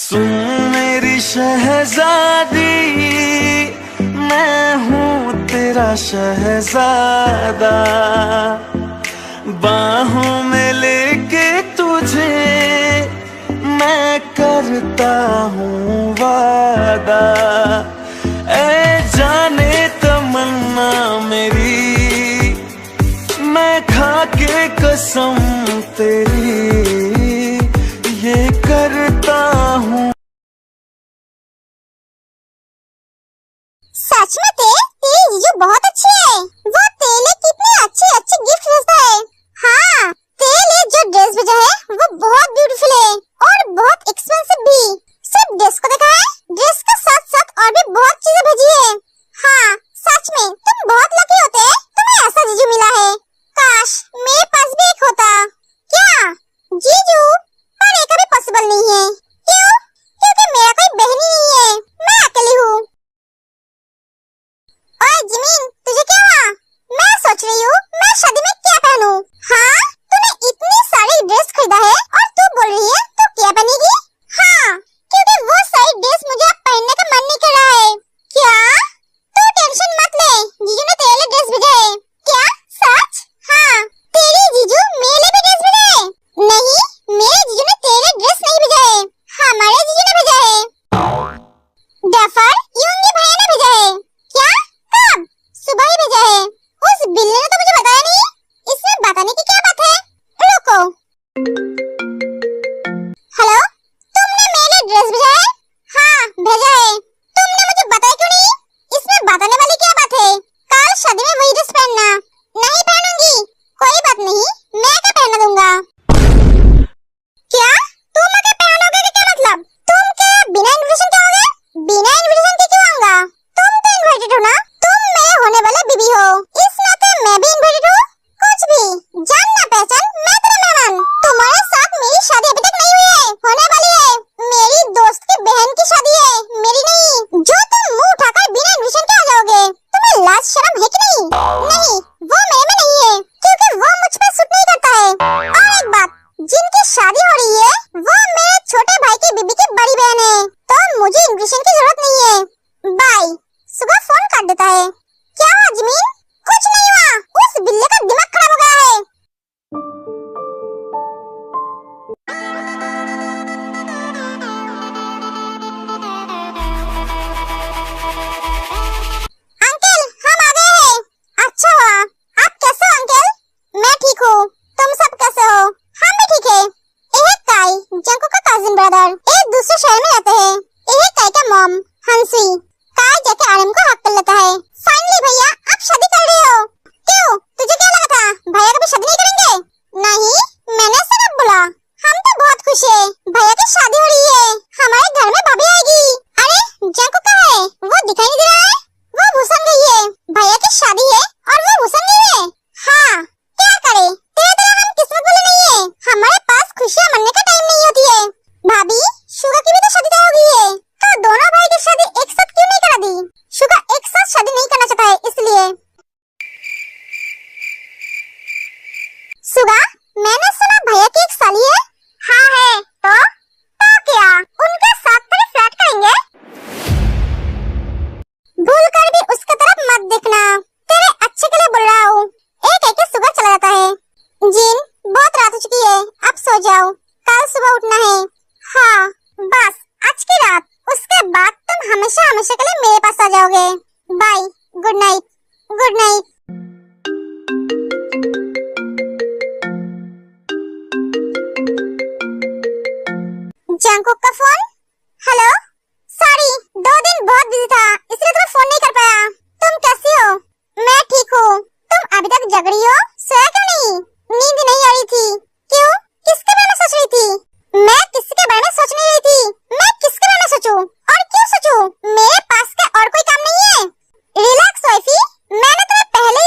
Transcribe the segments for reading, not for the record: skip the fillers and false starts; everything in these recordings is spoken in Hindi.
सुन मेरी शहजादी, मैं हूँ तेरा शहजादा। बाहों में लेके तुझे मैं करता हूँ वादा। ऐ जाने तमन्ना मेरी, मैं खा के कसम तेरी ये करता हूँ। सच में तेरी जीजू बहुत अच्छी है। वो तेरे लिए कितने अच्छे अच्छे गिफ्ट भेजता है। हाँ, तेरे लिए जो ड्रेस भेजा है वो बहुत ब्यूटीफुल है और बहुत एक्सपेंसिव भी। सिर्फ ड्रेस को देखा है, ड्रेस के साथ साथ और भी बहुत चीजें भेजी है। हाँ, सच में तुम बहुत लकी होते हैं, तुम्हें ऐसा जीजू मिला है। काश मेरे पास भी एक होता। क्या जीजू? पर ये कभी पॉसिबल नहीं है। क्यों? क्योंकि मेरा कोई बहन ही नहीं है, मैं अकेली हूँ। ओए जिमीन, तुझे क्या हुआ? मैं सोच रही हूँ मैं शादी में क्या पहनूं। हाँ, तूने इतनी सारी ड्रेस खरीदा है और तू बोल रही है तू क्या पहनेगी? हाँ, क्योंकि वो सारी ड्रेस मुझे अब पहनने का मन नहीं कर रहा है। क्या? तू टेंशन मत ले, जीजू ने तेरे लिए ड्रेस भेजा है। क्या सच? हाँ, तेरी जीजू मेरे लिए भी ड्रेस भेजा है। नहीं, मेरे जीजू ने तेरे लिए ड्रेस नहीं भेजा है, हमारे जीजू ने भेजा है। डफर यूंगी भैया ने भेजा है। क्या? कब? सुबह ही भेजा है। उस बिल्ली ने तो मुझे बताया नहीं। इसमें बताने की क्या बात है? रुको। हेलो, तुमने मेरे लिए ड्रेस भेजा है? हाँ, भेजा है। तुमने मुझे बताया क्यों नहीं? इसमें बताने वाली क्या बात है? कल शादी में वही ड्रेस पहनना। नहीं पहनूंगी। कोई बात नहीं, मैं क्या पहना दूंगा। क्या? तुम आके पहनोगे कि क्या मतलब? तुम क्या बिना इनविटेशन के आओगे? बिना इनविटेशन के क्यों आऊंगा? तुम तो इनवाइटेड हो ना, तुम मेरे होने वाले बीबी हो, इस नाते मैं भी इनवाइटेड हूँ। कुछ भी, जान ना पहचान, मैं तेरा मेहमान। तुम्हारे साथ मेरी शादी अभी तक नहीं हुई है, होने वाली है। मेरी दोस्त की बहन की शादी है, मेरी नहीं। जो तुम मुंह उठाकर बिना इनविटेशन के आ जाओगे, तुम्हें लाज शर्म है कि नहीं? नहीं, वो मेरे में नहीं है, क्योंकि वो मुझ पर सूट नहीं करता है। और एक बात, जिनकी शादी हो रही है वो मेरे छोटे भाई की बीबी की बड़ी बहन है, तो मुझे इनविटेशन की जरूरत नहीं है। बाय। सुबह फोन काट देता है। क्या हुआ जमीन? कुछ नहीं हुआ, उस बिल्ली का दिमाग खराब हो गया है। अंकल, हम आ गए हैं। अच्छा हुआ। आप कैसे हो अंकल? मैं ठीक हूँ, तुम सब कैसे हो? हम भी ठीक है। एक काई, जंको का कजिन ब्रदर, एक दूसरे शहर में रहते हैं। एक काई का मॉम हंसी, काई जाके आरम को हक कर लेता है। फाइनली भैया, आप शादी कर रहे हो। क्यों? तुझे क्या लगा था भैया कभी शादी नहीं करेंगे? नहीं, मैंने ऐसा कब बोला। हम तो बहुत खुश है, भैया की शादी हो रही है। हमारे घर में भाभी आएगी। अरे जंको कहाँ है? वो दिखाई नहीं दे रहा है। वो भूसन गई है। भैया की शादी है और वो भूसन गई है। हाँ, क्या करे, तेरे तरह हम किस्मत वाले नहीं है। हमारे पास खुशियाँ मनने का टाइम नहीं होती है। भाभी, शुगा की भी तो शादी तय हो गई है, तो दोनों भाई की शादी एक साथ क्यों नहीं करा दी? शुगा एक साथ शादी नहीं करना चाहता है, इसलिए। शुगा, मैंने सुना भैया की एक साली है। हाँ है, तो क्या उनके साथ तेरे फ्लर्ट करेंगे? भूल कर भी उसके तरफ मत देखना, तेरे अच्छे के लिए बोल रहा हूँ। एक शुगर चला जाता है। जिन, बहुत रात हो चुकी है, अब सो जाओ, कल सुबह उठना है। हाँ, बस आज की रात, उसके बाद तुम हमेशा हमेशा के लिए मेरे पास आ जाओगे। Bye, good night, good night. Jungkook का फोन। हेलो, सॉरी, 2 दिन बहुत बिजी था, इसलिए तुम्हें फोन नहीं कर पाया। तुम कैसी हो? मैं ठीक हूँ। तुम अभी तक जग रही हो? सोया क्यों नहीं? नींद नहीं आ रही थी। क्यों? किसके बारे में सोच रही थी? मैं किसी के बारे में सोच नहीं रही थी। मैं किसके बारे में सोचूं? और क्यों सोचूं? मेरे पास के और कोई काम नहीं है। रिलैक्स वाइफी, मैंने तुम्हें पहले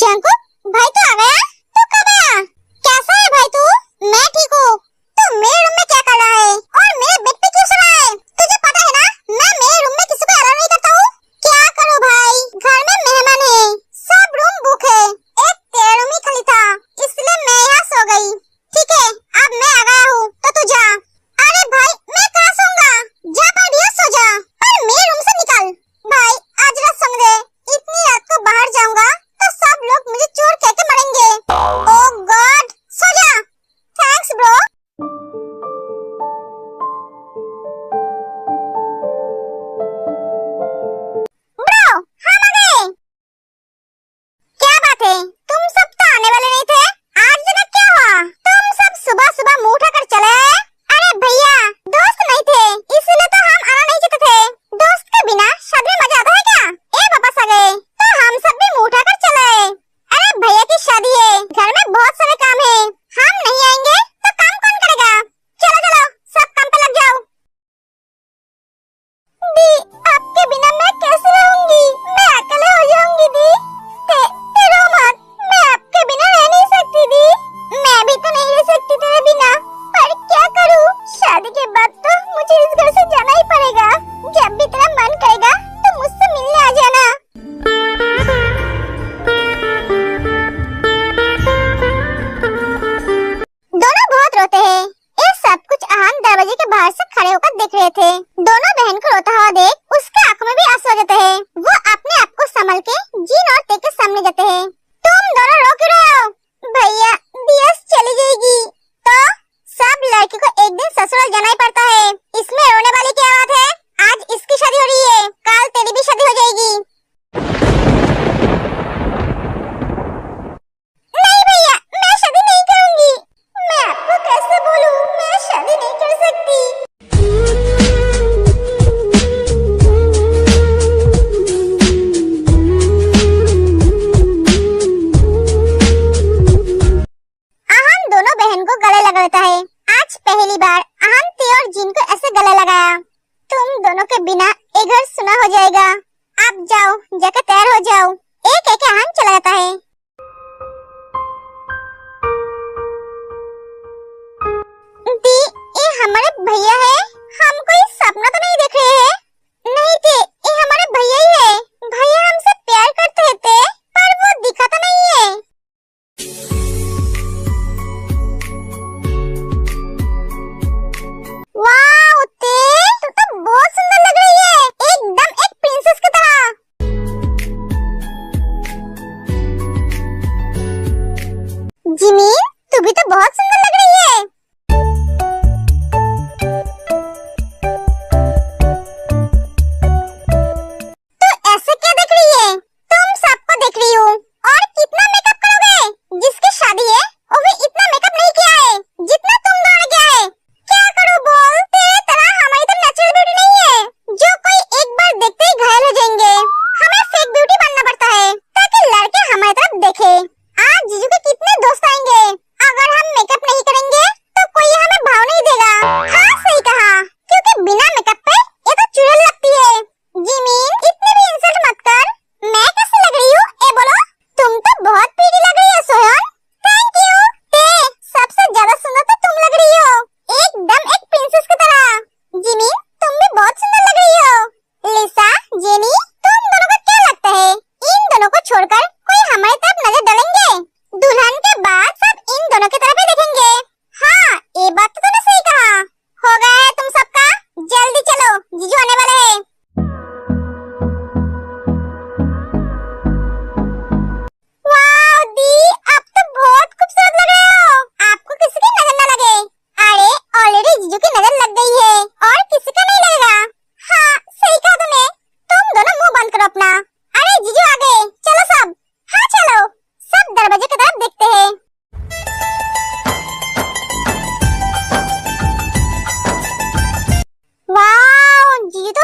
जंकुक भाई तो आ गया। तू कब आया? कैसा है भाई तू? मैं ठीक हूँ। तू मेरे रूम में क्या कर रहा है और मेरे बेड पे क्यों सो रहा है? तुझे पता है ना मैं मेरे रूम में किसी को अलाउ नहीं करता हूँ। क्या करूँ भाई, घर में मेहमान है, सब रूम बुक है, एक तेरा रूम ही खाली था, इसलिए मैं यहाँ सो गई। ठीक है अब मैं आ गया हूँ तो तू जा। अरे भाई मैं कहाँ सोऊंगा? जा पर दिया सो जा, पर मेरे रूम से निकल। भाई आज रात समझे, इतनी रात को बाहर जाऊंगा तो सब लोग मुझे चोर कह के मरेंगे। ओह गॉड, सो जा। Thanks bro. ब्रो हम आ गए। क्या बात है, तुम सब तो आने वाले नहीं थे, आज जगह क्या हुआ? तुम सब सुबह सुबह मुंह उठाकर चले आए। अरे भैया दोस्त नहीं थे इसलिए तो हम आना नहीं चाहते थे। दोस्त के बिना शादी में मजा आता है क्या? ए वापस आ गए तो हम सब भी मुंह उठाकर चले आए। अरे भैया की शादी है, घर में बहुत सारे काम है, हम नहीं आएंगे तो काम कौन करेगा? चलो चलो सब काम पे लग जाओ। दी आपके बिना मैं कैसे रहूंगी? मैं अकेले हो जाऊंगी दी। रो मत, मैं आपके बिना रह नहीं सकती दी। मैं भी तो नहीं रह सकती तेरे बिना, पर क्या करूं? शादी के बाद तो मुझे इस घर से जाना ही पड़ेगा। जब भी तेरा मन करेगा तो मुझसे मिलने आ जाना। दोनों बहुत रोते हैं। ये सब कुछ आहान दरवाजे के बाहर से खड़े होकर देख रहे थे। दोनों बहन को रोता हुआ देख उसके आंखों में भी आंसू आ जाते हैं। वो अपने आप को संभल के जीन और ते के सामने जाते हैं। तुम दोनों रो क्यों रहे हो? भैया दियास चली जाएगी तो सब लड़की को एक दिन ससुराल जाना ही पड़ता है, इसमें रोने वाली क्या बात है? आज इसकी शादी हो रही है, कल तेरी भी शादी हो जाएगी। नहीं भैया मैं शादी नहीं करूंगी। मैं आपको कैसे बोलूं, मैं शादी नहीं कर सकती। आहान दोनों बहन को गले लगाता है। आज पहली बार आहान ते और जिन को ऐसे गले लगाया। तुम दोनों के बिना ये घर सुना हो जाएगा, आप जाओ जाकर तैयार हो जाओ। एक एक आहान चला जाता है। दी ये हमारे भैया है, हम कोई सपना तो नहीं देख रहे हैं? नहीं थे, ये हमारे भैया ही है। भैया हमसे प्यार करते थे पर वो दिखाता नहीं है। वाह ते, तू तो बहुत सुंदर लग रही है, एकदम एक प्रिंसेस की तरह। जिमी तू भी तो बहुत सुंदर लग रही है। तू ऐसे क्या देख रही है? तुम सबको देख रही हूँ। और कितना मेकअप करोगे? जिसकी शादी है वो भी इतना मेकअप नहीं किया है जितना तुम दोनों किया है। क्या करूँ बोल, तेरे तरह हमारी तो नेचुरल ब्यूटी नहीं है जो कोई एक बार देखते ही घायल हो जाएंगे। हमें फेक ब्यूटी बनना पड़ता है ताकि लड़के हमारी तरफ देखे। आज जीजू के कितने दोस्त आएंगे, अगर हम मेकअप नहीं करेंगे तो कोई हमें भाव नहीं देगा। हाँ सही कहा, क्योंकि बिना मेकअप पे ये तो चुड़ैल लगती है। जिमीन इतनी भी इंसल्ट मत कर। मैं कैसी लग रही हूँ ये बोलो? तुम तो बहुत प्रीटी लग रही हो सोहन। Thank you. ते सबसे ज्यादा सुंदर तो तुम लग रही हो, एकदम एक प्रिंसेस की तरह। जिमी तुम भी बहुत सुंदर लग रही हो। लिसा, जेनी तुम दोनों को क्या लगता है इन दोनों को छोड़कर कोई हमारी तरफ नजर डालेंगे? दुल्हन के बाद सब इन दोनों की तरफ ही देखेंगे। हाँ ये बात तो तूने सही कहा। हो गया है तुम सबका, जल्दी चलो जीजू आने वाले हैं। वाह दी आप तो बहुत खूबसूरत लग रहे हो, आपको किसी की नजर न लगे। अरे ऑलरेडी जीजू की नजर लग गई है और किसी का नहीं लगेगा। हाँ सही कहा तूने, तुम दोनों मुंह बंद करो अपना। अरे जीजू आ गए, चलो सब। हाँ चलो सब दरवाजे की तरफ देखते हैं। वाह जीजू तो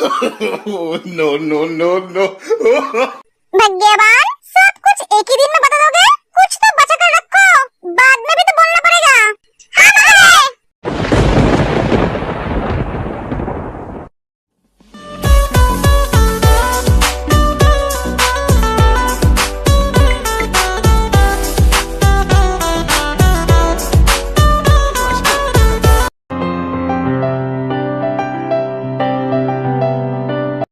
no, no, no, no. भाग्यवान